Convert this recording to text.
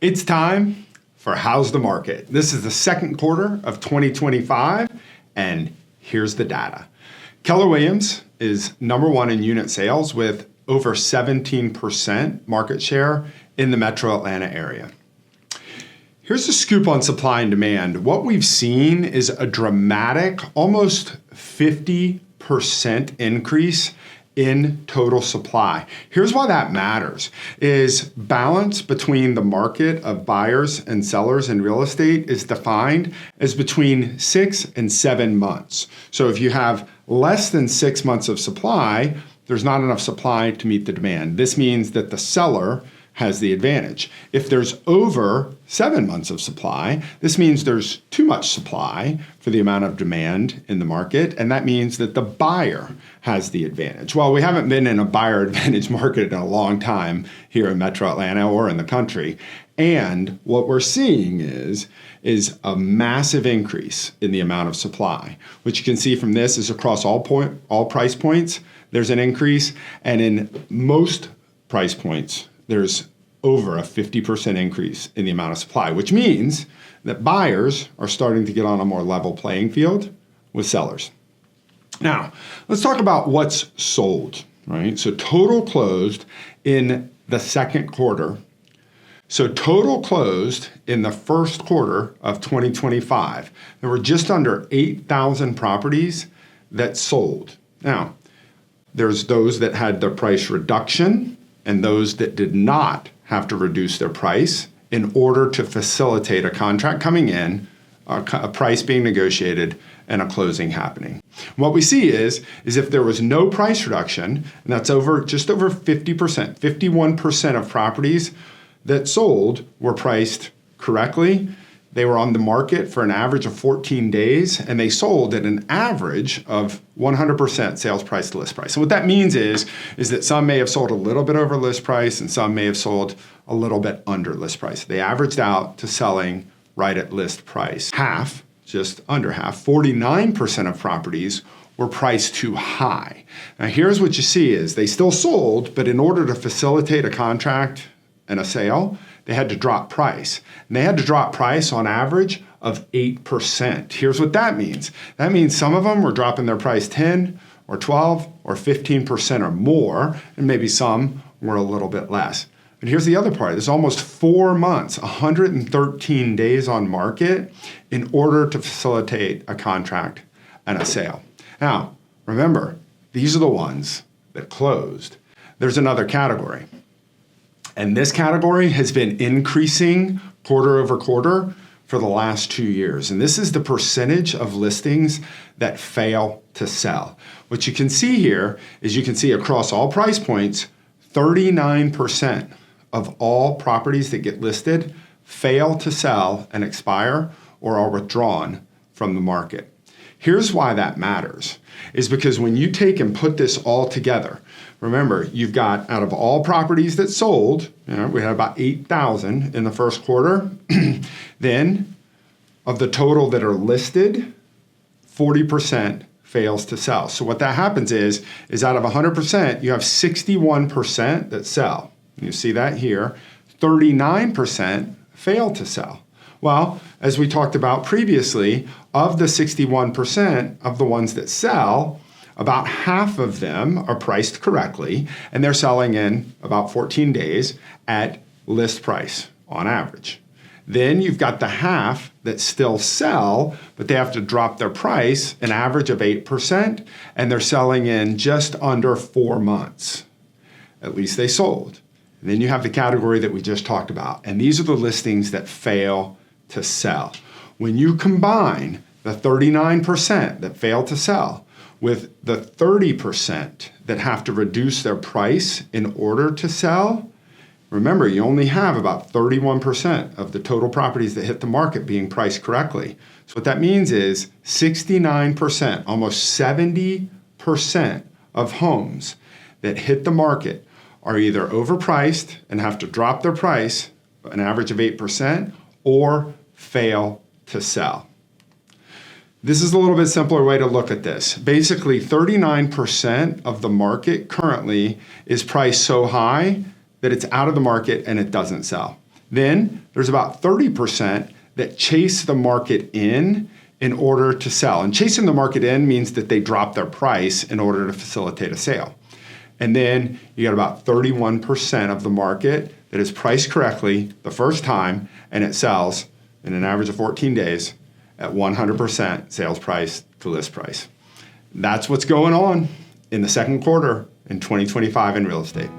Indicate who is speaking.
Speaker 1: It's time for How's the Market. This is the second quarter of 2025, and here's the data. Keller Williams is number one in unit sales with over 17% market share in the metro Atlanta area. Here's the scoop on supply and demand. What we've seen is a dramatic, almost 50% increase in total supply. Here's why that matters, is balance between the market of buyers and sellers in real estate is defined as between 6 and 7 months. So if you have less than 6 months of supply, there's not enough supply to meet the demand. This means that the seller has the advantage. If there's over 7 months of supply, this means there's too much supply for the amount of demand in the market, and that means that the buyer has the advantage. Well, we haven't been in a buyer advantage market in a long time here in Metro Atlanta or in the country, and what we're seeing is a massive increase in the amount of supply. What you can see from this is across all price points, there's an increase, and in most price points, there's over a 50% increase in the amount of supply, which means that buyers are starting to get on a more level playing field with sellers. Now, let's talk about what's sold, right? So total closed in the second quarter. So total closed in the first quarter of 2025, there were just under 8,000 properties that sold. Now, there's those that had their price reduction and those that did not have to reduce their price in order to facilitate a contract coming in, a price being negotiated, and a closing happening. What we see is if there was no price reduction, and that's just over 50%, 51% of properties that sold were priced correctly. They were on the market for an average of 14 days, and they sold at an average of 100% sales price to list price. So what that means is that some may have sold a little bit over list price, and some may have sold a little bit under list price. They averaged out to selling right at list price. Half, just under half, 49% of properties were priced too high. Now here's what you see is they still sold, but in order to facilitate a contract and a sale, they had to drop price. And they had to drop price on average of 8%. Here's what that means. That means some of them were dropping their price 10 or 12 or 15% or more, and maybe some were a little bit less. But here's the other part. There's almost 4 months, 113 days on market in order to facilitate a contract and a sale. Now, remember, these are the ones that closed. There's another category. And this category has been increasing quarter over quarter for the last 2 years. And this is the percentage of listings that fail to sell. What you can see here is you can see across all price points, 39% of all properties that get listed fail to sell and expire or are withdrawn from the market. Here's why that matters, is because when you take and put this all together, remember, you've got out of all properties that sold, we had about 8,000 in the first quarter. Then of the total that are listed, 40% fails to sell. So what that happens is out of 100%, you have 61% that sell. You see that here. 39% fail to sell. Well, as we talked about previously, of the 61% of the ones that sell, about half of them are priced correctly, and they're selling in about 14 days at list price on average. Then you've got the half that still sell, but they have to drop their price an average of 8%, and they're selling in just under 4 months. At least they sold. And then you have the category that we just talked about, and these are the listings that fail to sell. When you combine the 39% that fail to sell with the 30% that have to reduce their price in order to sell, remember, you only have about 31% of the total properties that hit the market being priced correctly. So what that means is 69%, almost 70% of homes that hit the market are either overpriced and have to drop their price, an average of 8%, or fail to sell. This is a little bit simpler way to look at this. Basically, 39% of the market currently is priced so high that it's out of the market and it doesn't sell. Then there's about 30% that chase the market in order to sell. And chasing the market in means that they drop their price in order to facilitate a sale. And then you got about 31% of the market that is priced correctly the first time, and it sells in an average of 14 days at 100% sales price to list price. That's what's going on in the second quarter in 2025 in real estate.